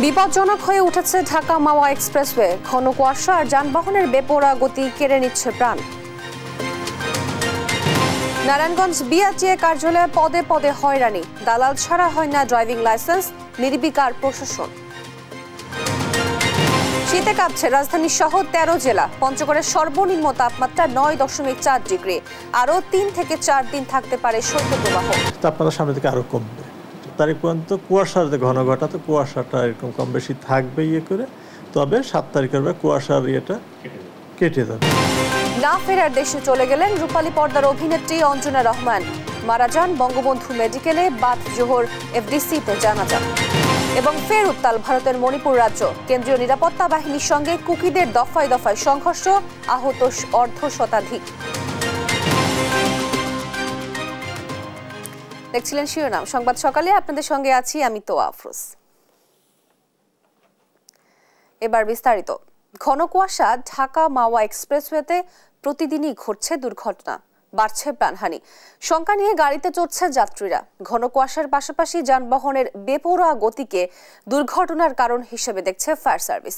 বিপজ্জনক হয়ে উঠেছে ঢাকা মাওয়া এক্সপ্রেসওয়ে। ঘন কুয়াশা আর যানবাহনের বেপরোয়া গতি কেড়ে নিচ্ছে প্রাণ। নারায়ণগঞ্জ বিআরটিএ কার্যালয়ে পদে পদে হয়রানি, দালাল ছাড়া হয় না ড্রাইভিং লাইসেন্স, নির্বিকার প্রশাসন। শীতে কাঁপছে রাজধানী সহ ১৩ জেলা। পঞ্চগড়ের সর্বনিম্ন তাপমাত্রা ৯.৪ ডিগ্রি। আরও ৩ থেকে ৪ দিন থাকতে পারে শৈত্যপ্রবাহ। তাপমাত্রা সামনে থেকে আরো কমবে। তারিখ পর্যন্ত কুয়াশার যে ঘন ঘটা, তো কুয়াশাটা এরকম কম বেশি থাকবে করে, তবে ৭ তারিখের কুয়াশার ইয়েটা কেটে যাবে। না ফেরার দেশে চলে গেলেন রূপালী পর্দার অভিনেত্রী অঞ্জনা রহমান। মারা যান বঙ্গবন্ধু মেডিকেলে, বাদ জোহর এফডিসিতে জানাজা। এবং ফের উত্তাল ভারতের মণিপুর রাজ্য। কেন্দ্রীয় নিরাপত্তা বাহিনীর সঙ্গে কুকিদের দফায় দফায় সংঘর্ষ, আহত অর্ধশতাধিক। দেখছিলেন শিরোনাম সংবাদ সকালে, আপনাদের সঙ্গে আছি আমি তোয়া আফরোজ। এবার বিস্তারিত। ঘন কুয়াশা ঢাকা মাওয়া এক্সপ্রেসওয়েতে প্রতিদিনই ঘটছে দুর্ঘটনা, বাড়ছে প্রাণহানি। শঙ্কা নিয়ে গাড়িতে চড়ছে যাত্রীরা। ঘন কুয়াশার পাশাপাশি যানবাহনের বেপরোয়া গতিকে দুর্ঘটনার কারণ হিসেবে দেখছে ফায়ার সার্ভিস।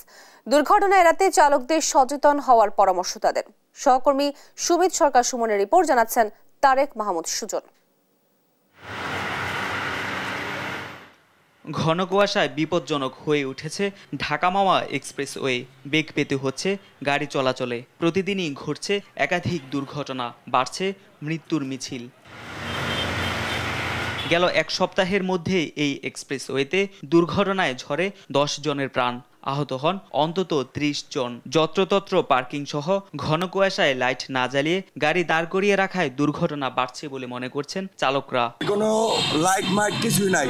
দুর্ঘটনা এড়াতে চালকদের সচেতন হওয়ার পরামর্শ তাদের। সহকর্মী সুমিত সরকার সুমনের রিপোর্ট, জানাচ্ছেন তারেক মাহমুদ সুজন। ঘন কুয়াশায় বিপজ্জনক হয়ে উঠেছে ঢাকা মাওয়া এক্সপ্রেসওয়ে। বেগ পেতে হচ্ছে গাড়ি চলাচলে। প্রতিদিনই ঘটছে একাধিক দুর্ঘটনা, বাড়ছে মৃত্যুর মিছিল। গেল এক সপ্তাহের মধ্যে এই এক্সপ্রেসওয়েতে দুর্ঘটনায় ঝরে ১০ জনের প্রাণ, আহত হন অন্তত ৩০ জন। যত্রতত্র পার্কিং সহ ঘন কুয়াশায় লাইট না জ্বালিয়ে গাড়ি দাঁড় করিয়ে রাখায় দুর্ঘটনা বাড়ছে বলে মনে করছেন চালকরা। কোনো লাইট মাইট কিছুই নাই,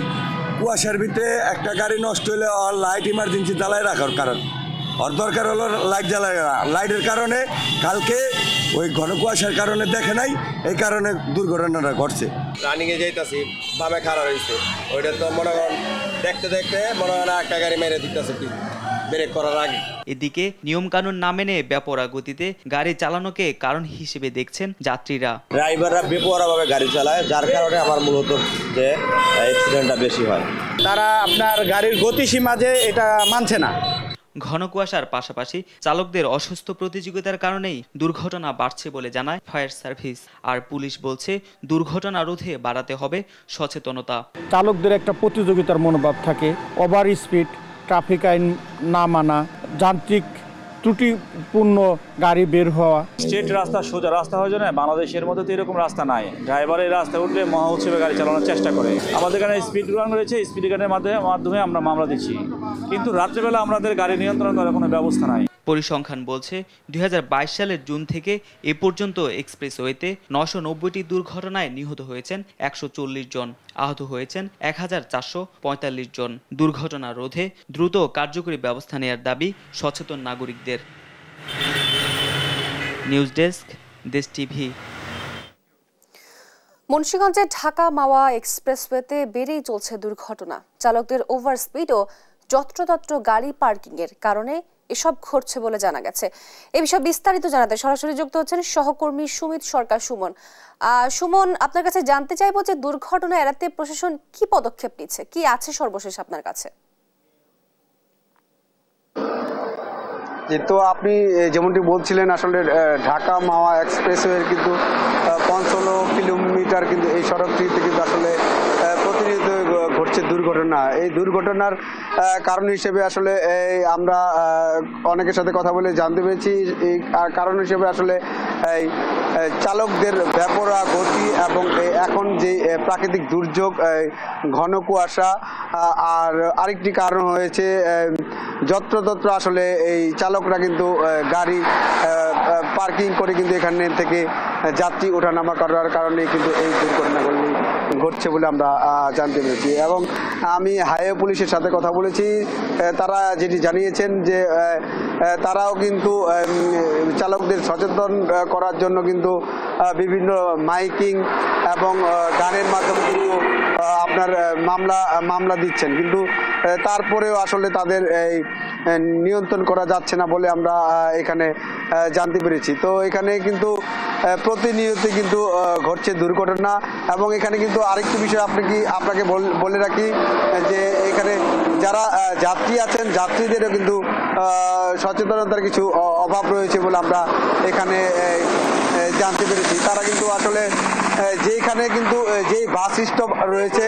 কুয়াশার ভিতরে একটা গাড়ি নষ্ট হলে লাইট ইমার্জেন্সি জ্বালায় রাখার কারণ ওর দরকার হলো লাইট জ্বালায়। লাইটের কারণে কালকে ওই ঘন কুয়াশার কারণে দেখে নাই, এই কারণে দুর্ঘটনাটা ঘটছে। রানিংয়ে যাইতাছি, বামে খারাপ হয়েছে, ওইটা তো মনে করেন দেখতে দেখতে মনে হয় একটা গাড়ি মেরে দিতেছে ব্রেক করার আগে। এদিকে নিয়ম কানুন না মেনে বেপরোয়া গতিতে গাড়ি চালানোকে কারণ হিসেবে দেখছেন যাত্রীরা। ড্রাইভাররা বেপরোয়াভাবে গাড়ি চালায়, যার কারণে আমার মূলত যে অ্যাক্সিডেন্টটা বেশি হয়। তারা আপনার গাড়ির গতিসীমা যে এটা মানছে না। ঘন কুয়াশার পাশাপাশি চালকদের অসুস্থ প্রতিযোগিতার কারণেই দুর্ঘটনা বাড়ছে বলে জানায় ফায়ার সার্ভিস। আর পুলিশ বলছে দুর্ঘটনা রোধে বাড়াতে হবে সচেতনতা। চালকদের একটা প্রতিযোগিতার মনোভাব থাকে, ওভার স্পিড, ট্রাফিক আইন না মানা, যান্ত্রিক ত্রুটিপূর্ণ গাড়ি বের হওয়া। স্ট্রেট রাস্তা, সোজা রাস্তা হয়ে যায়, বাংলাদেশের মধ্যে তো এরকম রাস্তা নাই। ড্রাইভার এই রাস্তায় উঠলে মহা উৎসবে গাড়ি চালানোর চেষ্টা করে। আমাদের এখানে স্পিড গান রয়েছে, স্পিড গানের মাধ্যমে আমরা মামলা দিচ্ছি, কিন্তু রাত্রেবেলা আমাদের গাড়ি নিয়ন্ত্রণ করার কোনো ব্যবস্থা নাই। পরিসংখ্যান বলছে ২০২২ সালের জুন থেকে এ পর্যন্ত এক্সপ্রেসওয়েতে ৯৯০টি দুর্ঘটনায় নিহত হয়েছেন ১৪০ জন, আহত হয়েছেন ১৪৪৫ জন। দুর্ঘটনা রোধে দ্রুত কার্যকরী ব্যবস্থা নেওয়ার দাবি সচেতন নাগরিকদের। নিউজ ডেস্ক, দেশ টিভি। মুন্সিগঞ্জের ঢাকা মাওয়া এক্সপ্রেসওয়েতে বেড়েই চলছে দুর্ঘটনা। চালকদের ওভার স্পিড ও যত্রতত্র গাড়ি পার্কিং এর কারণে এসব ঘটছে বলে জানা গেছে। এই বিষয়ে বিস্তারিত জানাতে সরাসরি যুক্ত হচ্ছেন সহকর্মী সুমিত সরকার সুমন। সুমন, আপনার কাছে জানতে চাইবো যে দুর্ঘটনা এড়াতে প্রশাসন কি পদক্ষেপ নিচ্ছে, কি আছে সর্বশেষ আপনার কাছে? তো আপনি যেমনটি বলছিলেন, আসলে ঢাকা মাওয়া এক্সপ্রেসওয়ের কিন্তু ৫৫ কিলোমিটার কিন্তু এই সড়কটিতে কিন্তু আসলে প্রতিনিয়ত ঘটছে দুর্ঘটনা। এই দুর্ঘটনার কারণ হিসেবে আসলে আমরা অনেকের সাথে কথা বলে জানতে পেরেছি, এই কারণ হিসেবে আসলে এই চালকদের বেপরোয়া গতি এবং এখন যে প্রাকৃতিক দুর্যোগ ঘন কুয়াশা, আর আরেকটি কারণ হয়েছে যত্রতত্র আসলে এই চালকরা কিন্তু গাড়ি পার্কিং করে কিন্তু এখানে থেকে যাত্রী ওঠানামা করার কারণে কিন্তু এই দুর্ঘটনাগুলি ঘটছে বলে আমরা জানতে পেরেছি। এবং আমি হাইওয়ে পুলিশের সাথে কথা বলেছি, তারা যেটি জানিয়েছেন যে তারাও কিন্তু চালকদের সচেতন করার জন্য কিন্তু বিভিন্ন মাইকিং এবং গানের মাধ্যমে কিন্তু আপনার মামলা দিচ্ছেন, কিন্তু তারপরেও আসলে তাদের এই নিয়ন্ত্রণ করা যাচ্ছে না বলে আমরা এখানে জানতে পেরেছি। তো এখানে কিন্তু প্রতিনিয়ত কিন্তু ঘটছে দুর্ঘটনা। এবং এখানে কিন্তু আরেকটি বিষয় আপনাকে বলে রাখি যে এখানে যারা যাত্রী আছেন, যাত্রীদেরও কিন্তু সচেতনতার কিছু অভাব রয়েছে বলে আমরা এখানে জানতে পেরেছি। তারা কিন্তু আসলে যেখানে কিন্তু যেই বাস স্টপ রয়েছে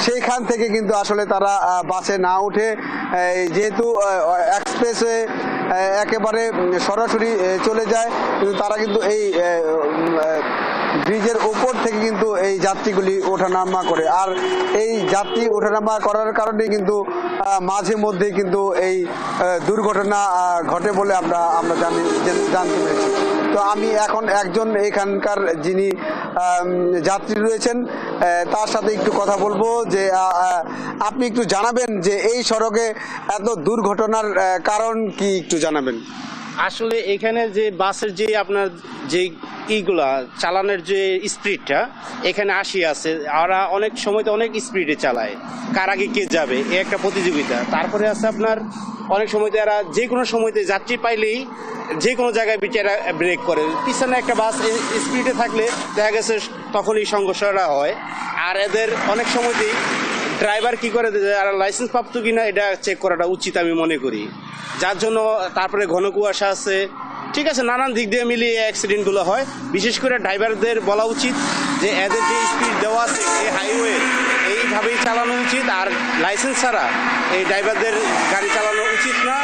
সেইখান থেকে কিন্তু আসলে তারা বাসে না উঠে, যেহেতু এক্সপ্রেসওয়ে একেবারে সরাসরি চলে যায়, কিন্তু তারা কিন্তু এই ব্রিজের উপর থেকে কিন্তু এই যাত্রীগুলি ওঠানামা করে। আর এই যাত্রী ওঠানামা করার কারণে কিন্তু মাঝে মধ্যে কিন্তু এই দুর্ঘটনা ঘটে বলে আমরা জানতে পেরেছি। তো আমি এখন একজন এখানকার যিনি যাত্রী রয়েছেন তার সাথে একটু কথা বলবো, যে আপনি একটু জানাবেন যে এই সড়কে এত দুর্ঘটনার কারণ কি, একটু জানাবেন। আসলে এখানে যে বাসের যে আপনার যে ইগুলা চালানোর যে স্পিডটা এখানে 80 আছে, ওরা অনেক সময় তো অনেক স্পিডে চালায়, কার আগে কে যাবে এই একটা প্রতিযোগিতা। তারপরে আছে আপনার অনেক সময়তে এরা যে কোনো সময়তে যাত্রী পাইলেই যে কোনো জায়গায় বিচারা ব্রেক করে। পিছনে একটা বাস স্পিডে থাকলে দেখা গেছে তখনই সংঘর্ষটা হয়। আর এদের অনেক সময়তেই ড্রাইভার কি করে, আর লাইসেন্স প্রাপ্ত কিনা এটা চেক করাটা উচিত আমি মনে করি। যার জন্য তারপরে ঘন কুয়াশা আছে, ঠিক আছে, নানান দিক দিয়ে মিলিয়ে অ্যাক্সিডেন্টগুলো হয়। বিশেষ করে ড্রাইভারদের বলা উচিত যে এদের যে স্পিড দেওয়া আছে এই হাইওয়ে এইভাবেই চালানো উচিত, আর লাইসেন্স ছাড়া এই ড্রাইভারদের গাড়ি চালানো উচিত না।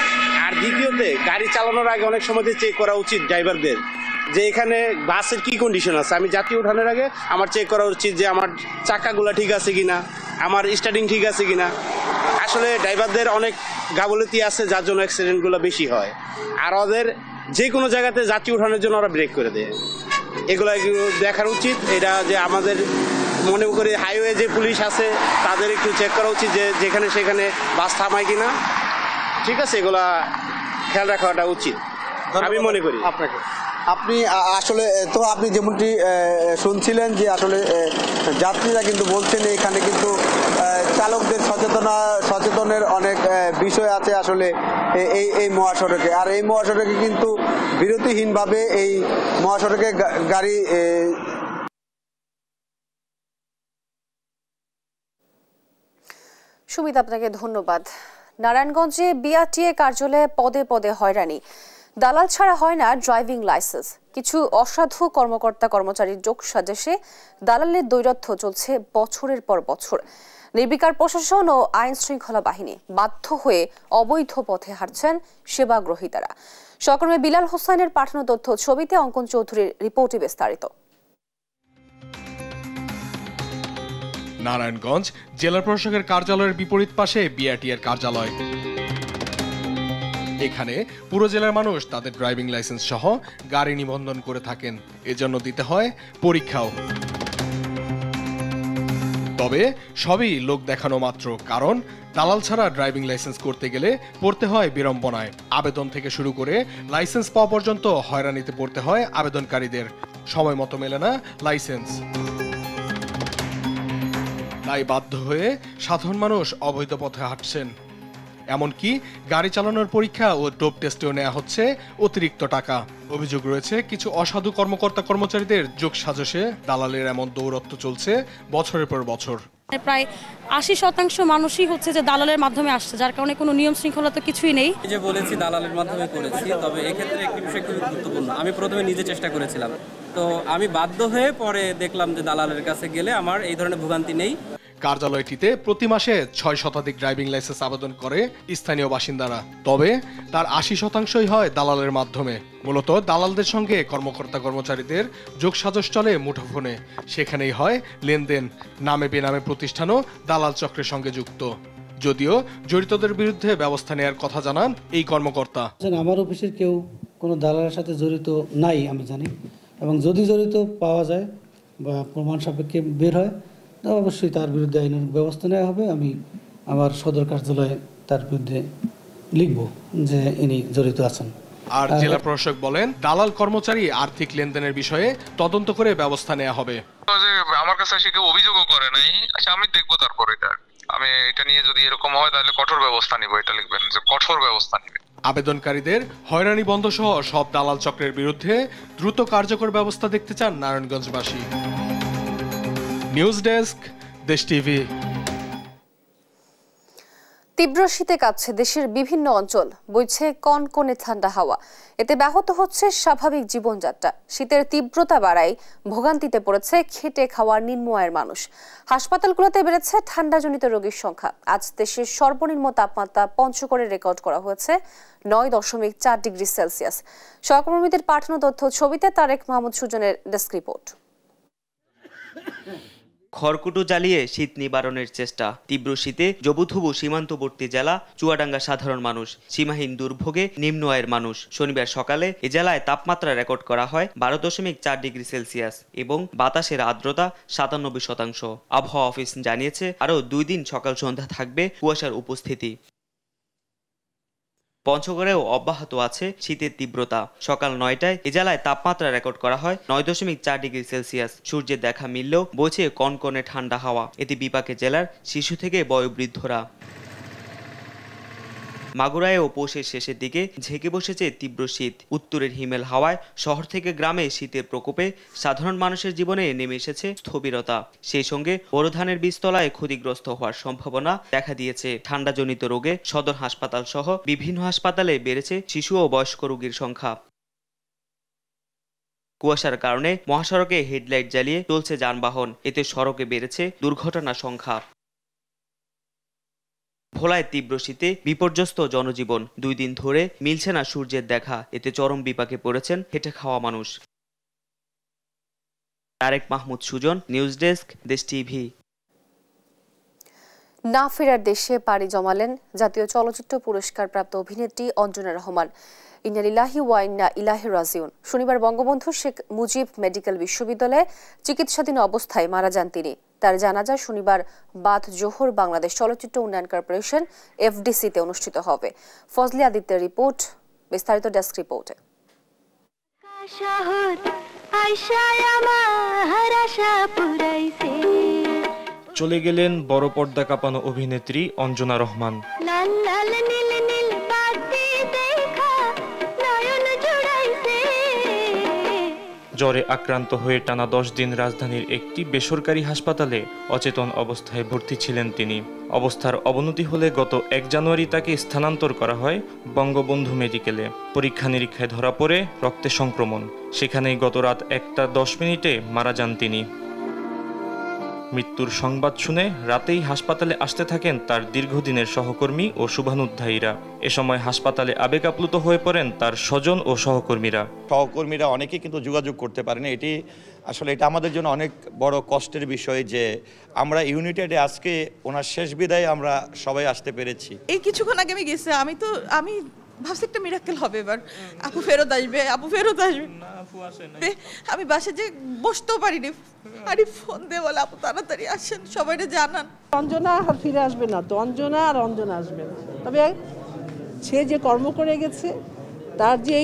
আর দ্বিতীয়তে গাড়ি চালানোর আগে অনেক সময় চেক করা উচিত ড্রাইভারদের যে এখানে বাসের কি কন্ডিশন আছে। আমি যাত্রী ওঠানোর আগে আমার চেক করা উচিত যে আমার চাকাগুলো ঠিক আছে কিনা, আমার স্টার্টিং ঠিক আছে কিনা। আসলে ড্রাইভারদের অনেক গাফলতি আছে যার জন্য অ্যাক্সিডেন্টগুলো বেশি হয়। আর ওদের যে কোনো জায়গাতে যাত্রী ওঠানোর জন্য ওরা ব্রেক করে দেয়, এগুলো দেখার উচিত। এটা যে আমাদের মনে করি হাইওয়ে যে পুলিশ আছে তাদের একটু চেক করা উচিত যে যেখানে সেখানে বাস থামায় কিনা, ঠিক আছে, এগুলা খেয়াল রাখাটা উচিত আমি মনে করি। আপনি আসলে তো আপনি যেমনটি শুনছিলেন যে আসলে যাত্রীরা কিন্তু বলছেন এখানে কিন্তু চালকদের সচেতনের অনেক বিষয় আছে আসলে এই মহাসড়কে। আর এই মহাসড়কে কিন্তু বিরতিহীনভাবে এই মহাসড়কে গাড়ি সুমিত, আপনাকে ধন্যবাদ। নারায়ণগঞ্জে বিআরটিএ কার্যালয়ে পদে পদে হয়রানি, দালাল ছাড়া হয় না ড্রাইভিং লাইসেন্স। কিছু অসাধু কর্মকর্তা কর্মচারীর যোগ সাজেশে দালালের দৈরথ্য চলছে বছরের পর বছর। নির্বিকার প্রশাসন ও আইন শৃঙ্খলা বাহিনী বাধ্য হয়ে অবৈধ পথে হাঁটছেন সেবা গ্রহীতারা। সহকর্মী বিলাল হোসেনের পাঠানো তথ্য ছবিতে অঙ্কন চৌধুরীর রিপোর্টে বিস্তারিত। নারায়ণগঞ্জ জেলা প্রশাসকের কার্যালয়ের বিপরীত পাশে বিআরটিএর কার্যালয়। এখানে পুরো জেলার মানুষ তাদের ড্রাইভিং লাইসেন্স সহ গাড়ি নিবন্ধন করে থাকেন, এজন্য দিতে হয় পরীক্ষাও। তবে সবই লোক দেখানো মাত্র, কারণ দালাল ছাড়া ড্রাইভিং লাইসেন্স করতে গেলে পড়তে হয় বিড়ম্বনায়। আবেদন থেকে শুরু করে লাইসেন্স পাওয়া পর্যন্ত হয়রানিতে পড়তে হয় আবেদনকারীদের, সময় মতো মেলে না লাইসেন্স। তাই বাধ্য হয়ে সাধারণ মানুষ অবৈধ পথে হাঁটছেন। এমনকি গাড়ি চালানোর পরীক্ষা ও ডোপ টেস্টেও নেওয়া হচ্ছে অতিরিক্ত টাকা। অভিযোগ রয়েছে কিছু অসাধু কর্মকর্তা কর্মচারীদের যোগ সাজসে দালালের এমন দৌরত্ব চলছে বছরের পর বছর। প্রায় 80% মানুষই হচ্ছে যে দালালের মাধ্যমে আসছে, যার কারণে কোনো নিয়ম শৃঙ্খলা তো কিছুই নেই। যে বলেছি দালালের মাধ্যমে করেছি, তবে এক্ষেত্রে একটি বিষয় খুবই গুরুত্বপূর্ণ। আমি প্রথমে নিজে চেষ্টা করেছিলাম, তো আমি বাধ্য হয়ে পরে দেখলাম যে দালালের কাছে গেলে আমার এই ধরনের ভোগান্তি নেই। কার্যালয়টিতে প্রতি মাসে 6 শতাধিক ড্রাইভিং লাইসেন্স আবেদন করে স্থানীয় বাসিন্দারা, তবে তার 80% হয় দালালের মাধ্যমে। মূলত দালালদের সঙ্গে কর্মকর্তা কর্মচারীদের যোগসাজশ চলে মুঠোফোনে, সেখানেই হয় লেনদেন। নামে বেনামে প্রতিষ্ঠানও দালাল চক্রের সঙ্গে যুক্ত। যদিও জড়িতদের বিরুদ্ধে ব্যবস্থা নেওয়ার কথা জানান এই কর্মকর্তা। আমার অফিসের কেউ কোনো দালালের সাথে জড়িত নাই আমি জানি, এবং যদি জড়িত পাওয়া যায় বা প্রমাণ সাপেক্ষে বের হয় অবশ্যই তার বিরুদ্ধে আইনের ব্যবস্থা নেওয়া হবে। আমি আমার সদর কার্যালয়ে তার বিরুদ্ধে লিখব যে ইনি জড়িত আছেন। আর জেলা প্রশাসক বলেন, দালাল কর্মচারী আর্থিক লেনদেনের বিষয়ে তদন্ত করে ব্যবস্থা নেওয়া হবে। আমার কাছে এসে কেউ অভিযোগও করে নাই। আচ্ছা, আমি দেখবো তারপর আমি এটা নিয়ে যদি এরকম হয় তাহলে কঠোর ব্যবস্থা নিব। এটা লিখবেন যে কঠোর ব্যবস্থা নিবে। আবেদনকারীদের হয়রানি বন্ধ সহ সব দালাল চক্রের বিরুদ্ধে দ্রুত কার্যকর ব্যবস্থা দেখতে চান নারায়ণগঞ্জবাসী। নিউজ ডেস্ক, দেশ টিভি। তীব্র শীতে কাঁপছে দেশের বিভিন্ন অঞ্চল, বইছে কনকনে ঠান্ডা হাওয়া। এতে ব্যাহত হচ্ছে স্বাভাবিক জীবনযাত্রা। শীতের তীব্রতা বাড়ায় ভোগান্তিতে পড়েছে খেটে খাওয়ার নিম্ন আয়ের মানুষ। হাসপাতালগুলোতে বেড়েছে ঠান্ডাজনিত রোগীর সংখ্যা। আজ দেশের সর্বনিম্ন তাপমাত্রা পঞ্চগড়ে রেকর্ড করা হয়েছে 9.4 ডিগ্রি সেলসিয়াস। সহকর্মীদের পাঠানো তথ্য ছবিতে তারেক মাহমুদ সুজনের ডেস্ক রিপোর্ট। খড়কুটো জ্বালিয়ে শীত নিবারণের চেষ্টা। তীব্র শীতে জবুথুবু সীমান্তবর্তী জেলা চুয়াডাঙ্গা সাধারণ মানুষ, সীমাহীন দুর্ভোগে নিম্ন আয়ের মানুষ। শনিবার সকালে এ জেলায় তাপমাত্রা রেকর্ড করা হয় 12.4 ডিগ্রি সেলসিয়াস এবং বাতাসের আর্দ্রতা 97%। আবহাওয়া অফিস জানিয়েছে আরও 2 দিন সকাল সন্ধ্যা থাকবে কুয়াশার উপস্থিতি। পঞ্চগড়েও অব্যাহত আছে শীতের তীব্রতা। সকাল 9টায় এ জেলায় তাপমাত্রা রেকর্ড করা হয় 9.4 ডিগ্রি সেলসিয়াস। সূর্যের দেখা মিললেও বইছে কনকনে ঠান্ডা হাওয়া। এতে বিপাকে জেলার শিশু থেকে বয়োবৃদ্ধরা। মাগুরায়ও পৌষের শেষের দিকে ঝেঁকে বসেছে তীব্র শীত। উত্তরের হিমেল হাওয়ায় শহর থেকে গ্রামে শীতের প্রকোপে সাধারণ মানুষের জীবনে নেমে এসেছে স্থবিরতা। সেই সঙ্গে বোরো ধানের বীজতলায় ক্ষতিগ্রস্ত হওয়ার সম্ভাবনা দেখা দিয়েছে। ঠান্ডাজনিত রোগে সদর হাসপাতাল সহ বিভিন্ন হাসপাতালে বেড়েছে শিশু ও বয়স্ক রোগীর সংখ্যা। কুয়াশার কারণে মহাসড়কে হেডলাইট জ্বালিয়ে চলছে যানবাহন। এতে সড়কে বেড়েছে দুর্ঘটনার সংখ্যা। ভোলায় তীব্র শীতে বিপর্যস্ত জনজীবন। 2 দিন ধরে মিলছে না সূর্যের দেখা। এতে চরম বিপাকে পড়েছেন খেটে খাওয়া মানুষ। তারেক মাহমুদ সুজন, নিউজ ডেস্ক, দেশ টিভি। না ফেরার দেশে পাড়ি জমালেন জাতীয় চলচ্চিত্র পুরস্কার প্রাপ্ত অভিনেত্রী অঞ্জনা রহমান। ইন্না লিল্লাহি ওয়া ইন্না ইলাইহি রাজিউন। শনিবার বঙ্গবন্ধু শেখ মুজিব মেডিকেল বিশ্ববিদ্যালয়ে চিকিৎসাধীন অবস্থায় মারা যান তিনি। তার জানাজা শনিবার বাদ জোহর বাংলাদেশ চলচ্চিত্র উন্নয়ন কর্পোরেশন এফডিসিতে অনুষ্ঠিত হবে। ফজলি আদিত্যের রিপোর্ট, বিস্তারিত ডেস্ক রিপোর্টে। চলে গেলেন বড় পর্দা কাঁপানো অভিনেত্রী অঞ্জনা রহমান। জ্বরে আক্রান্ত হয়ে টানা 10 দিন রাজধানীর একটি বেসরকারি হাসপাতালে অচেতন অবস্থায় ভর্তি ছিলেন তিনি। অবস্থার অবনতি হলে গত 1 জানুয়ারি তাকে স্থানান্তর করা হয় বঙ্গবন্ধু মেডিকেলে। পরীক্ষা নিরীক্ষায় ধরা পড়ে রক্তে সংক্রমণ। সেখানেই গত রাত 1:10 মারা যান তিনি। মৃত্যুর সংবাদ শুনে রাতেই হাসপাতালে আসতে থাকেন তার দীর্ঘদিনের সহকর্মী ও শুভানুধ্যায়ীরা। এ সময় হাসপাতালে আবেগ আপ্লুত হয়ে পড়েন তার স্বজন ও সহকর্মীরা অনেকেই কিন্তু যোগাযোগ করতে পারেন। এটা আমাদের জন্য অনেক বড় কষ্টের বিষয় যে আমরা ইউনাইটেডে আজকে ওনার শেষ বিদায়ে আমরা সবাই আসতে পেরেছি। এই কিছুক্ষণ আগে আমি গেছি, আমি ভাবছি একটা মিরাক্কেল হবে, এবার আপু ফেরত আসবে। আমি বাসে যে বসতেও পারিনি, আরে ফোন দিয়ে বলে আপু তাড়াতাড়ি আসেন, সবাই জানান। অঞ্জনা আর ফিরে আসবে না, তো অঞ্জনা আসবে না। তবে সে যে কর্ম করে গেছে, তার যে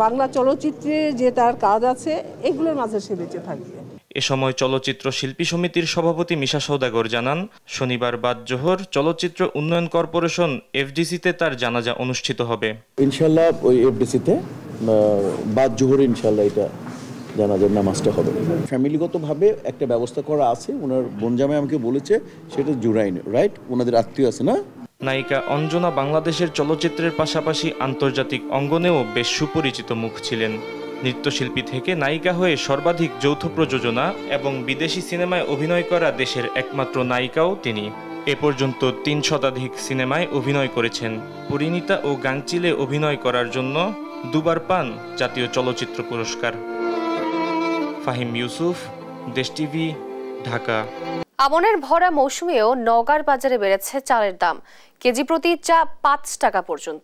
বাংলা চলচ্চিত্রে যে তার কাজ আছে, এগুলোর মাঝে সে বেঁচে থাকবে। এ সময় চলচ্চিত্র শিল্পী সমিতির সভাপতি মিশা সওদাগর জানান, শনিবার বাদ জোহর চলচ্চিত্র উন্নয়ন কর্পোরেশন এফডিসিতে তার জানাজা অনুষ্ঠিত হবে। ইনশাআল্লাহ ওই এফডিসিতে বাদ জোহর ইনশাআল্লাহ এটা জানাজার নামাজটা হবে। ফ্যামিলিগতভাবে একটা ব্যবস্থা করা আছে, ওনার বোনজামাই আমাকে বলেছে, সেটা জুরাইন, রাইট? ওনাদের আত্মীয় আছে না? নায়িকা অঞ্জনা বাংলাদেশের চলচ্চিত্রের পাশাপাশি আন্তর্জাতিক অঙ্গনেও বেশ সুপরিচিত মুখ ছিলেন। নৃত্যশিল্পী থেকে নায়িকা হয়ে সর্বাধিক যৌথ প্রযোজনা এবং বিদেশি সিনেমায় অভিনয় করা দেশের একমাত্র নায়িকাও তিনি। এ পর্যন্ত 3 শতাধিক সিনেমায় অভিনয় করেছেন। পরিণীতা ও গাংচিলে অভিনয় করার জন্য 2 বার পান জাতীয় চলচ্চিত্র পুরস্কার। ফাহিম ইউসুফ, দেশ টিভি, ঢাকা। আমনের ভরা মৌসুমেও নওগাঁর বাজারে বেড়েছে চালের দাম। কেজি প্রতি চা 5 টাকা পর্যন্ত।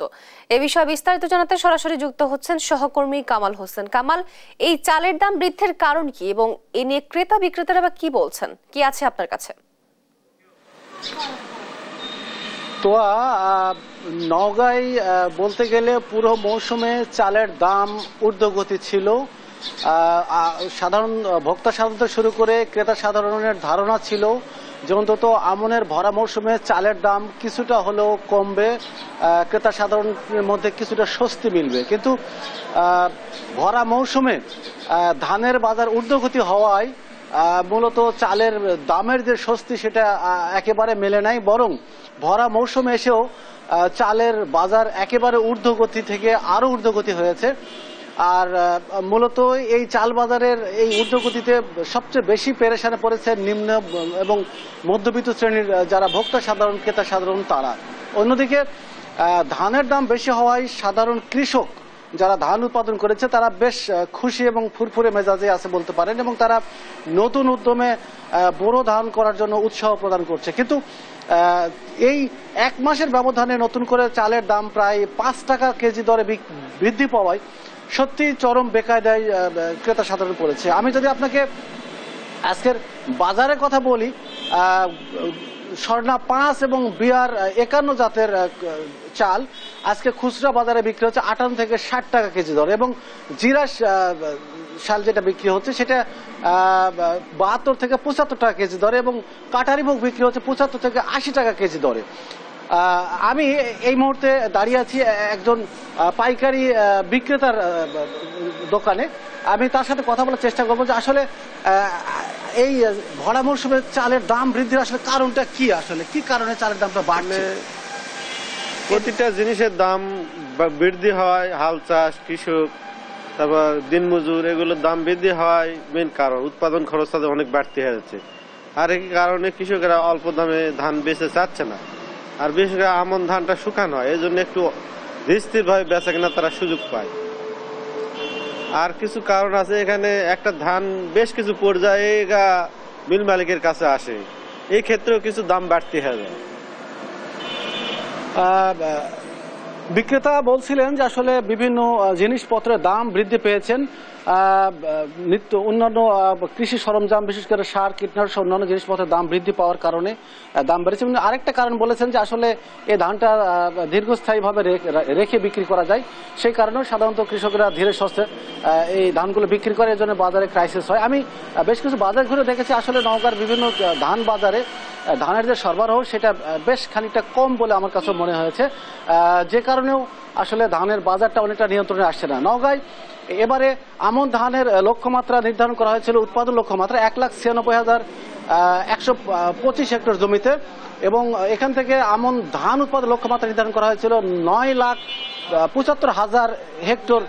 এ বিষয়ে বিস্তারিত জানাতে সরাসরি যুক্ত হচ্ছেন সহকর্মী কামাল হোসেন। কামাল, এই চালের দাম বৃদ্ধির কারণ কি এবং এ নিয়ে ক্রেতা বিক্রেতারা বা কি বলছেন, কি আছে আপনার কাছে? তো নওগাঁয় বলতে গেলে পুরো মৌসুমে চালের দাম ঊর্ধ্বগতি ছিল। সাধারণ ভোক্তা সাধারণ শুরু করে ক্রেতা সাধারণের ধারণা ছিল যে অন্তত আমনের ভরা মৌসুমে চালের দাম কিছুটা হলেও কমবে, ক্রেতা সাধারণের মধ্যে কিছুটা স্বস্তি মিলবে। কিন্তু ভরা মৌসুমে ধানের বাজার ঊর্ধ্বগতি হওয়ায় মূলত চালের দামের যে স্বস্তি সেটা একেবারে মেলে নাই, বরং ভরা মৌসুমে এসেও চালের বাজার একেবারে ঊর্ধ্বগতি থেকে আরও ঊর্ধ্বগতি হয়েছে। আর মূলত এই চাল বাজারের এই ঊর্ধ্বগতিতে সবচেয়ে বেশি পেরেশানে পড়েছে নিম্ন এবং মধ্যবিত্ত শ্রেণীর যারা ভোক্তা সাধারণ ক্রেতা সাধারণ তারা। অন্যদিকে ধানের দাম বেশি হওয়ায় সাধারণ কৃষক যারা ধান উৎপাদন করেছে তারা বেশ খুশি এবং ফুরফুরে মেজাজে আছে বলতে পারেন, এবং তারা নতুন উদ্যমে বোরো ধান করার জন্য উৎসাহ প্রদান করছে। কিন্তু এই এক মাসের ব্যবধানে নতুন করে চালের দাম প্রায় 5 টাকা কেজি দরে বৃদ্ধি পাওয়ায় সত্যি চরম বেকায়দায় ক্রেতা সাধারণ পড়েছে। আমি যদি আপনাকে আজকের বাজারের কথা বলি, স্বর্ণা 5 এবং বিআর 51 জাতের চাল আজকে খুচরা বাজারে বিক্রি হচ্ছে 58 থেকে 60 টাকা কেজি দরে, এবং জিরা শাল যেটা বিক্রি হচ্ছে সেটা 72 থেকে 75 টাকা কেজি দরে, এবং কাটারিভোগ বিক্রি হচ্ছে 75 থেকে 80 টাকা কেজি দরে। আমি এই মুহূর্তে দাঁড়িয়ে আছি একজন পাইকারি বিক্রেতার দোকানে। আমি তার সাথে কথা বলার চেষ্টা করবো যে আসলে এই ভরা মৌসুমে চালের দাম বৃদ্ধির আসলে কারণটা কি, আসলে কি কারণে চালের দামটা বাড়ছে? প্রতিটা জিনিসের দাম বৃদ্ধি হয়, হাল চাষ, কৃষক, তারপর দিনমজুর, এগুলোর দাম বৃদ্ধি হয় মেন কারণ। উৎপাদন খরচ তাদের অনেক বাড়তি হয়ে যাচ্ছে, আর এই কারণে কৃষকেরা অল্প দামে ধান বেচে চাচ্ছে না, আর বিশেষ করে আমন ধানটা শুকানো হয়, এই জন্য একটু স্থিরভাবে বেচা কেনা তারা সুযোগ পায়। আর কিছু কারণ আছে, এখানে একটা ধান বেশ কিছু পর্যায়ে মিল মালিকের কাছে আসে, এই ক্ষেত্রেও কিছু দাম বাড়তি হয়ে যায়। বিক্রেতা বলছিলেন যে আসলে বিভিন্ন জিনিসপত্রের দাম বৃদ্ধি পেয়েছেন, নিত্য অন্যান্য কৃষি সরঞ্জাম বিশেষ করে সার কীটনাশক অন্যান্য জিনিসপত্রের দাম বৃদ্ধি পাওয়ার কারণে দাম বেড়েছে। আরেকটা কারণ বলেছেন যে আসলে এই ধানটা দীর্ঘস্থায়ীভাবে রেখে বিক্রি করা যায়, সেই কারণেও সাধারণত কৃষকরা ধীরে সুস্থে এই ধানগুলো বিক্রি করে, এর জন্য বাজারে ক্রাইসিস হয়। আমি বেশ কিছু বাজার ঘুরে দেখেছি আসলে নওগাঁর বিভিন্ন ধান বাজারে ধানের যে সরবরাহ সেটা বেশ খানিকটা কম বলে আমার কাছে মনে হয়েছে, যে কারণেও আসলে ধানের বাজারটা অনেকটা নিয়ন্ত্রণে আসছে না। নওগাঁয় এবারে আমন ধানের লক্ষ্যমাত্রা নির্ধারণ করা হয়েছিল, উৎপাদন লক্ষ্যমাত্রা 1,96,125 হেক্টর জমিতে, এবং এখান থেকে আমন ধান উৎপাদন লক্ষ্যমাত্রা নির্ধারণ করা হয়েছিল 9,75,000 হেক্টর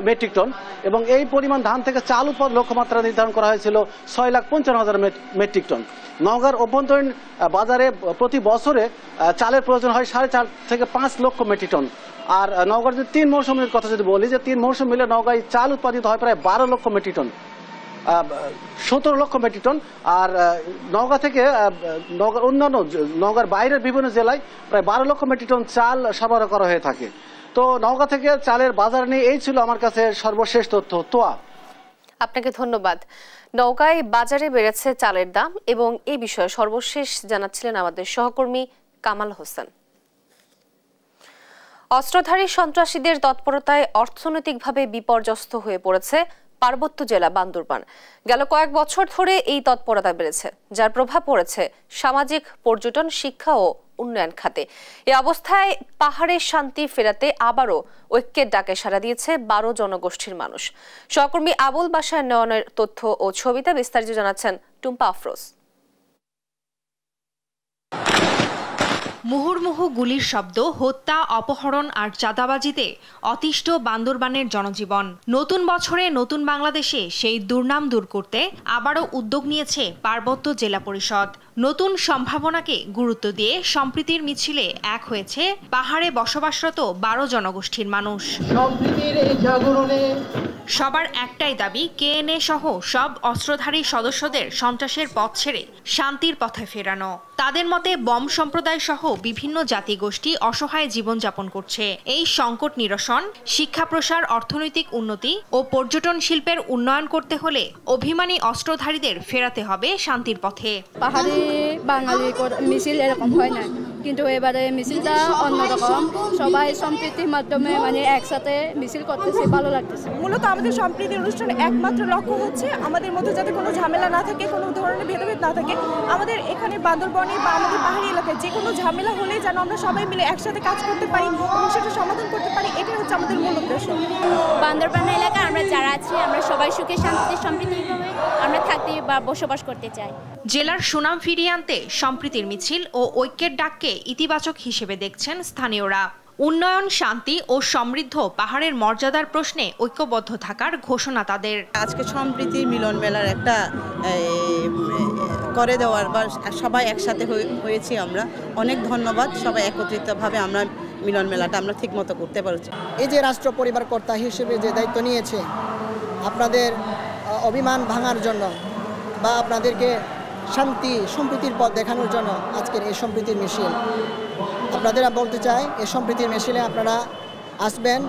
মেট্রিক টন, এবং এই পরিমাণ ধান থেকে চাল উৎপাদন লক্ষ্যমাত্রা নির্ধারণ করা হয়েছিল 6,55,000 মেট্রিক টন। নওগাঁর অভ্যন্তরীণ বাজারে প্রতি বছরে চালের প্রয়োজন হয় 4.5 থেকে 5 লক্ষ মেট্রিক টন। আর নওগাঁর যে 3 মৌসুমের কথা যদি বলি, যে 3 মৌসুম মিলে নওগাঁয় চাল উৎপাদিত হয় প্রায় 12 লক্ষ মেট্রিক টন, 17 লক্ষ মেট্রিক টন। আর নওগাঁ থেকে অন্যান্য নওগাঁর বাইরের বিভিন্ন জেলায় প্রায় 12 লক্ষ মেট্রিক টন চাল সরবরাহ করা হয়ে থাকে। তো নওগাঁ থেকে চালের বাজার নিয়ে এই ছিল আমার কাছে সর্বশেষ তথ্য। তোয়া, আপনাকে ধন্যবাদ। নওগাঁয় বাজারে বেড়েছে চালের দাম এবং এই বিষয়ে সর্বশেষ জানাচ্ছিলেন আমাদের সহকর্মী কামাল হোসেন। অস্ত্রধারী সন্ত্রাসীদের তৎপরতায় অর্থনৈতিকভাবে বিপর্যস্ত হয়ে পড়েছে পার্বত্য জেলা বান্দরবান। গেল কয়েক বছর ধরে এই তৎপরতা বেড়েছে, যার প্রভাব পড়েছে সামাজিক, পর্যটন, শিক্ষা ও উন্নয়ন খাতে। এই অবস্থায় পাহাড়ের শান্তি ফেরাতে আবারও ঐক্যের ডাকে সাড়া দিয়েছে 12 জনগোষ্ঠীর মানুষ। সহকর্মী আবুল বাশার নয়নের তথ্য ও ছবিতে বিস্তারিত জানাচ্ছেন টুম্পা আফরোজ। মুহুর্মুহু গুলির শব্দ, হত্যা, অপহরণ আর চাঁদাবাজিতে অতিষ্ঠ বান্দরবানের জনজীবন। নতুন বছরে নতুন বাংলাদেশে সেই দুর্নাম দূর করতে আবারও উদ্যোগ নিয়েছে পার্বত্য জেলা পরিষদ। নতুন সম্ভাবনাকে গুরুত্ব দিয়ে সম্প্রীতির মিছিলে এক হয়েছে পাহাড়ে বসবাসরত 12 জনগোষ্ঠীর মানুষ। সবার একটাই দাবি, কেএনএ সহ সব অস্ত্রধারী সদস্যদের সন্ত্রাসের পথ ছেড়ে শান্তির পথে ফেরানো। তাদের মতে বম সম্প্রদায় সহ বিভিন্ন জাতিগোষ্ঠী অসহায় জীবনযাপন করছে। এই সংকট নিরসন, শিক্ষা প্রসার, অর্থনৈতিক উন্নতি ও পর্যটন শিল্পের উন্নয়ন করতে হলে অভিমানী অস্ত্রধারীদের ফেরাতে হবে শান্তির পথে। পাহাড়ি বাঙালি মিছিল এরকম হয় না, কিন্তু এবারে মিছিলটা অন্যরকম, সবাই সম্প্রীতির মাধ্যমে মানে একসাথে মিছিল করতেছে, ভালো লাগতেছে। মূলত আমাদের সম্প্রীতির অনুষ্ঠানের একমাত্র লক্ষ্য হচ্ছে আমাদের মধ্যে যাতে কোনো ঝামেলা না থাকে, কোনো ধরনের ভেদাভেদ না থাকে। আমাদের এখানে বান্দরবনে বা আমাদের পাহাড়ি এলাকায় যে কোনো ঝামেলা হলে যেন আমরা সবাই মিলে একসাথে কাজ করতে পারি এবং সেটা সমাধান করতে পারি, এটাই হচ্ছে আমাদের মূল উদ্দেশ্য। বান্দরবান এলাকায় আমরা যারা আছি আমরা সবাই সুখে শান্তিতে সম্প্রীতিভাবে আমরা থাকতে বা বসবাস করতে চাই। জেলার সুনাম ফিরিয়ে আনতে সম্প্রীতির মিছিল ও ঐক্যের ডাককে ইতিবাচক হিসেবে দেখছেন স্থানীয়রা। উন্নয়ন, শান্তি ও সমৃদ্ধ পাহাড়ের মর্যাদার প্রশ্নে ঐক্যবদ্ধ থাকার ঘোষণা তাদের। আজকে সম্প্রীতির মিলন মেলার একটা করে দেওয়ার বা সবাই একসাথে হয়েছি আমরা, অনেক ধন্যবাদ। সবাই একত্রিতভাবে আমরা মিলন মেলাটা আমরা ঠিকমতো করতে পারছি। এই যে রাষ্ট্র পরিবার কর্তা হিসেবে যে দায়িত্ব নিয়েছে আপনাদের অভিমান ভাঙার জন্য বা আপনাদেরকে শান্তি সম্প্রীতির পথ দেখানোর জন্য আজকের এই সম্প্রীতির মিছিল, আপনাদের বলতে চাই এই সম্প্রীতির মিছিলে আপনারা আসবেন,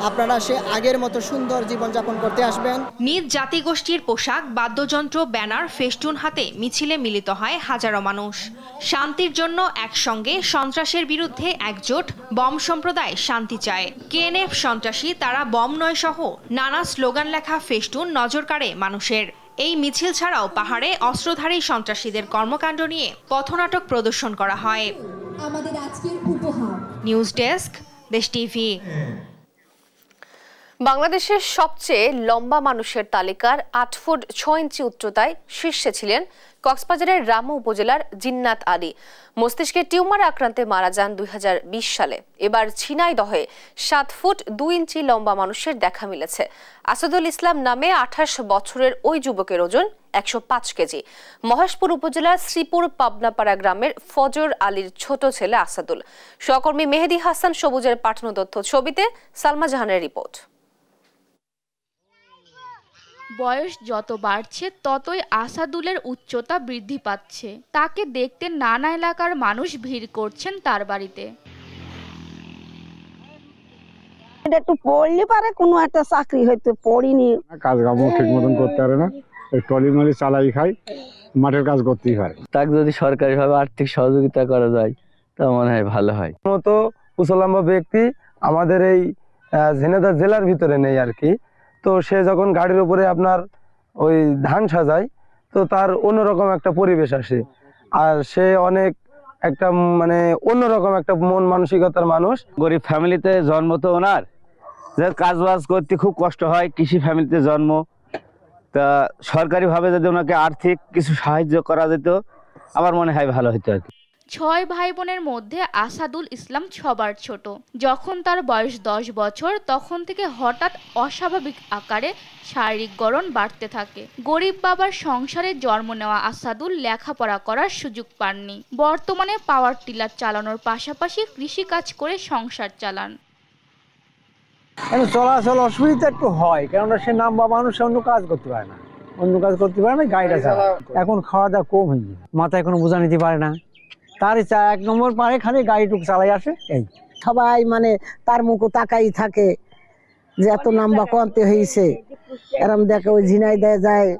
আপনারা সে আগের মতো সুন্দর জীবনযাপন করতে আসবেন। নিজ জাতিগোষ্ঠীর পোশাক, বাদ্যযন্ত্র, ব্যানার, ফেস্টুন হাতে মিছিলে মিলিত হয় হাজারো মানুষ। শান্তির জন্য একসঙ্গে, সন্ত্রাসের বিরুদ্ধে একজোট, বম সম্প্রদায় শান্তি চায়। কেএনএফ সন্ত্রাসী, তারা বম নয় সহ নানা স্লোগান লেখা ফেস্টুন নজর কাড়ে মানুষের। এই মিছিল ছাড়াও পাহাড়ে অস্ত্রধারী সন্ত্রাসীদের কর্মকাণ্ড নিয়ে পথনাটক প্রদর্শন করা হয়। নিউজ ডেস্ক, দেশ টিভি। বাংলাদেশের সবচেয়ে লম্বা মানুষের তালিকার 8 ফুট 6 ইঞ্চি উচ্চতায় শীর্ষে ছিলেন কক্সবাজারের রামু উপজেলার জিন্নাত আলী। মস্তিষ্কে টিউমার আক্রান্তে মারা যান 2020 সালে। এবার ঝিনাইদহে 7 ফুট 2 ইঞ্চি লম্বা মানুষের দেখা মিলেছে। আসাদুল ইসলাম নামে 28 বছরের ওই যুবকের ওজন 105 কেজি। মহেশপুর উপজেলার শ্রীপুর পাবনাপাড়া গ্রামের ফজর আলীর ছোট ছেলে আসাদুল। সহকর্মী মেহেদি হাসান সবুজের পাঠানো তথ্য ছবিতে সালমা জাহানের রিপোর্ট। বয়স যত বাড়ছে ততই আসাদুলের উচ্চতা বৃদ্ধি পাচ্ছে। তাকে দেখতে নানা এলাকার মানুষ ভিড় করছেন তার বাড়িতে। একটু পড়লে পারে কোনো একটা চাকরি হয়তো পড়িনি, কাজ কাম ঠিক মতন করতে পারে না, টলি মালি চালাই খাই, মাঠের কাজ করতেই হয়। তাকে যদি সরকারিভাবে আর্থিক সহযোগিতা করা যায় তা মনে হয় ভালো হয়। মতো উচ্চলম্বা ব্যক্তি আমাদের এই ঝিনাইদহ জেলার ভিতরে নেই আর কি। তো সে যখন গাড়ির উপরে আপনার ওই ধান সাজায় তো তার অন্যরকম একটা পরিবেশ আসে, আর সে অনেক একটা মানে অন্যরকম একটা মন মানসিকতার মানুষ। গরিব ফ্যামিলিতে জন্ম তো ওনার, যে কাজ বাজ করতে খুব কষ্ট হয়, কৃষি ফ্যামিলিতে জন্ম। তা সরকারিভাবে যদি ওনাকে আর্থিক কিছু সাহায্য করা যেত আমার মনে হয় ভালো হতো আর কি। 6 ভাই বোনের মধ্যে আসাদুল ইসলাম সবার ছোট। যখন তার বয়স 10 বছর তখন থেকে হঠাৎ অস্বাভাবিক আকারে শারীরিক গড়ন বাড়তে থাকে। গরিব বাবার সংসারে জন্ম নেওয়া আসাদুল লেখাপড়া করার সুযোগ পাননি। বর্তমানে পাওয়ার টিলার চালানোর পাশাপাশি কৃষিকাজ করে সংসার চালান। চলাচল অসুবিধা একটু হয়, কেননা সে নাম্বা মানুষ অন্য কাজ করতে পারে না, গাড়িটা চালায়। এখন খাওয়া দাওয়া কম হয়ে যায়, মাথায় কোনো বোঝা নিতে পারে না। তার 1 নম্বর পারে খালি গাড়িটুকু চালাই আসে। এই সবাই মানে তার মুখও তাকাই থাকে যে এত নাম্বা কমতে হয়েছে। এরম দেখে ওই ঝিনাইদহ যায়,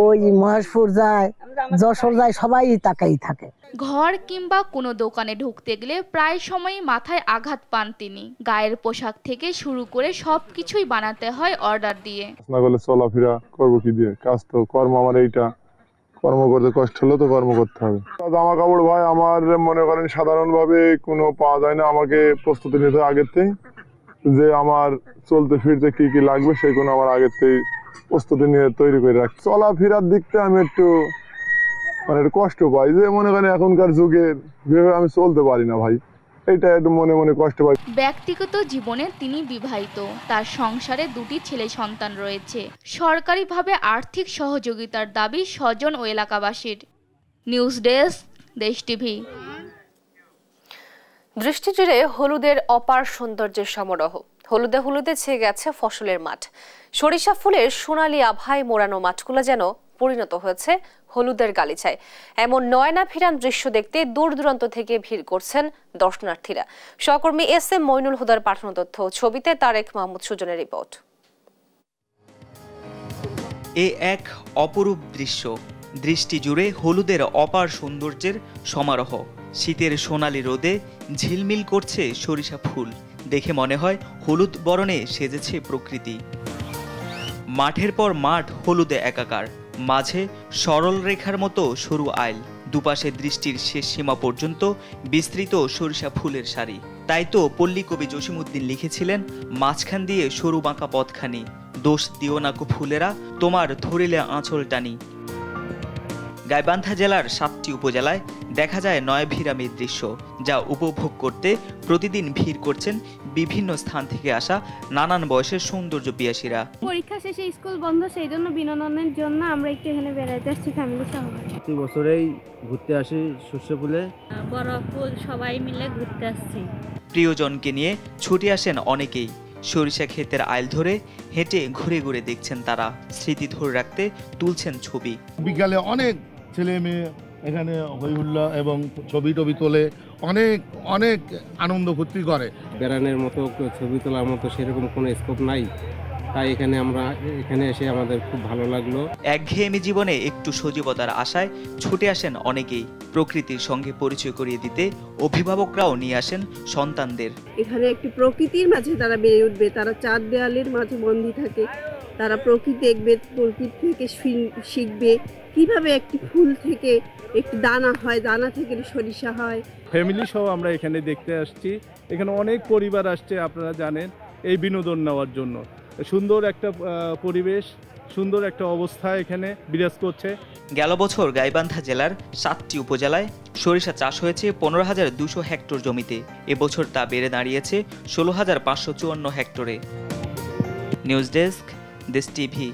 ওই মহেশপুর যায়, যশোর যায়, সবাই তাকাই থাকে। ঘর কিংবা কোনো দোকানে ঢুকতে গেলে প্রায় সময়ই মাথায় আঘাত পান তিনি। গায়ের পোশাক থেকে শুরু করে সবকিছুই বানাতে হয় অর্ডার দিয়ে। না করলে চলাফেরা করবো কি দিয়ে? কাজ তো কর্ম আমার এইটা, কর্ম করতে কষ্ট হলেও তো কর্ম করতে হবে। জামা কাপড় ভাই আমার মনে করেন সাধারণভাবে কোনো পাওয়া যায় না, আমাকে প্রস্তুতি নিতে হয় আগের থেকে, যে আমার চলতে ফিরতে কি কি লাগবে সেগুলো আমার আগের থেকে প্রস্তুতি নিয়ে তৈরি করে রাখি। চলাফেরার দিক থেকে আমি একটু মানে কষ্ট পাই, যে মনে করেন এখনকার যুগে যেভাবে আমি চলতে পারি না ভাই, এটা একটু মনে মনে কষ্ট পাই। ব্যক্তিগত জীবনে তিনি বিবাহিত, তার সংসারে 2টি ছেলে সন্তান রয়েছে। সরকারিভাবে আর্থিক সহযোগিতার দাবি স্বজন ও এলাকাবাসীর। নিউজ ডেস্ক, দেশ টিভি। দৃষ্টিজুড়ে হলুদের অপার সৌন্দর্যের সমারোহ। হলুদে হলুদে ছেয়ে গেছে ফসলের মাঠ। সরিষা ফুলের সোনালী আভায় মোড়ানো মাঠগুলো যেন পরিণত হয়েছে হলুদের গালিচায়। এমন নয়না ফিরান দৃশ্য দেখতে দূর দূরান্ত থেকে ভিড় করছেন দর্শনার্থীরা। সহকর্মী SM মইনুল হুদার পাঠানো তথ্য ছবিতে তারেক মাহমুদ সুজনের রিপোর্ট। এ এক অপরূপ দৃশ্য। দৃষ্টি জুড়ে হলুদের অপার সৌন্দর্যের সমারোহ। শীতের সোনালি রোদে ঝিলমিল করছে সরিষা ফুল, দেখে মনে হয় হলুদ বরণে সেজেছে প্রকৃতি। মাঠের পর মাঠ হলুদে একাকার, মাঝে সরল রেখার মতো সরু আইল, দুপাশে দৃষ্টির শেষ সীমা পর্যন্ত বিস্তৃত সরিষা ফুলের সারি। তাই তো পল্লী কবি জসিমউদ্দিন লিখেছিলেন, মাঝখান দিয়ে সরু বাঁকা পথখানি, দোষ দিও না কো ফুলেরা, তোমার ধরিলে আঁচল টানি। গাইবান্ধা জেলার 7টি উপজেলায় দেখা যায় নয়াভিরামির দৃশ্য, যা উপভোগ করতে প্রতিদিন ভিড় করছেন বিভিন্ন স্থান থেকে আসা নানান বয়সের সৌন্দর্য পিয়াসীরা। পরীক্ষা শেষে স্কুল বন্ধ, সেই জন্য বিনোদনের জন্য আমরা একটু এখানে বেড়াইতে আসছি ফ্যামিলির সঙ্গে। প্রতি বছরেই ঘুরতে আসি সর্ষে ফুলে, বড় ফুল সবাই মিলে ঘুরতে আসছি। প্রিয়জনকে নিয়ে ছুটে আসেন অনেকেই, সরিষা ক্ষেতের আইল ধরে হেঁটে ঘুরে ঘুরে দেখছেন তারা, স্মৃতি ধরে রাখতে তুলছেন ছবি। বিকালে অনেক ছেলে মেয়ে এখানে হই হুল্লা এবং ছবি টবি তোলে, অনেক অনেক আনন্দ ফুর্তি করে। বেড়ানোর মতো ছবি তোলার মতো সেরকম কোনো স্কোপ নাই, তাই আমরা এখানে এসে আমাদের খুব ভালো লাগলো। একঘেয়েমি জীবনে একটু সজীবতার আশায় ছুটে আসেন অনেকেই, প্রকৃতির সঙ্গে পরিচয় করিয়ে দিতে অভিভাবকরাও নিয়ে আসেন সন্তানদের। এখানে একটি প্রকৃতির মাঝে তারা বেড়ে উঠবে, তারা চার দেয়ালের মাঝে বন্দী থাকে, তারা প্রকৃতি দেখবে, প্রকৃতি থেকে শিখবে কিভাবে একটি ফুল থেকে একটি দানা হয়, দানা থেকে সরিষা হয়। ফ্যামিলি সহ আমরা এখানে দেখতে আসছি, এখানে অনেক পরিবার আসছে আপনারা জানেন এই বিনোদন নেওয়ার জন্য। সুন্দর একটা পরিবেশ, সুন্দর একটা অবস্থা এখানে বিরাজ করছে। গেল বছর গাইবান্ধা জেলার 7টি উপজেলায় সরিষা চাষ হয়েছে 15,200 হেক্টর জমিতে, এবছর তা বেড়ে দাঁড়িয়েছে 16,554 হেক্টরে। নিউজ ডেস্ক, দেশ টিভি।